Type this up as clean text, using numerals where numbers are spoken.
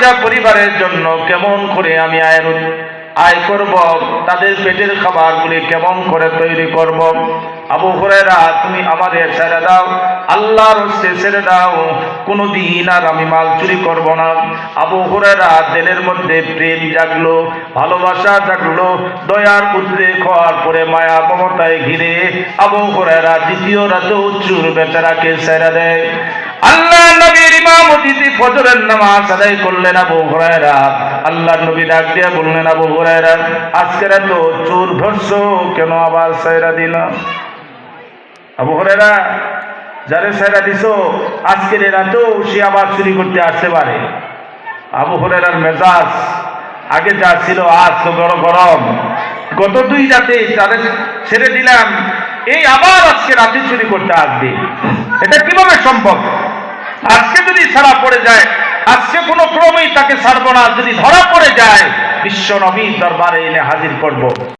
দুইটা পরিবারের জন্য কেমন করে আমি আয় করব, তাদের পেটের খাবারগুলি কেমন করে তৈরি করব। আবু হুরায়রা, তুমি আমাদের ছেড়ে দাও, আল্লাহর হস্তে ছেড়ে দাও, কোনদিন আর আমি মাল চুরি করব না। আবু হুরায়রা দিলের মধ্যে প্রেম জাগলো, ভালোবাসা জাগলো, দয়ার উদ্রেক হওয়ার পরে মায়া মমতায় ঘিরে আবু হুরায়রা দ্বিতীয় রাতে চুর বেচারাকে ছেড়ে দেয়। আল্লাহ নবীর ইমামতিতে ফজরের নামাজ আদায় করলেন আবু হুরায়রা। আল্লাহ নবী ডাক দিয়ে বললেন, আবু হুরায়রা, আজকে এত চোর ধরছো কেন, আবার ছেড়ে দিলাম? আবু হুরায়রা, যারে ছেড়ে দিছো আজকের রাতেও সে আবার চুরি করতে আসতে পারে। আবু হুরায়রার মেজাজ আগে যা ছিল আজ তো বড় গরম। গত 2 রাতে তাদের ছেড়ে দিলাম, এই আবার আজকে রাতে চুরি করতে আসবে, এটা কিভাবে সম্ভব? আজকে যদি ছাড়া পড়ে যায়, আজকে কোনো ক্রমেই তাকে ছাড়বো না, যদি ধরা পড়ে যায় বিশ্ব নবীর দরবারে এনে হাজির করব।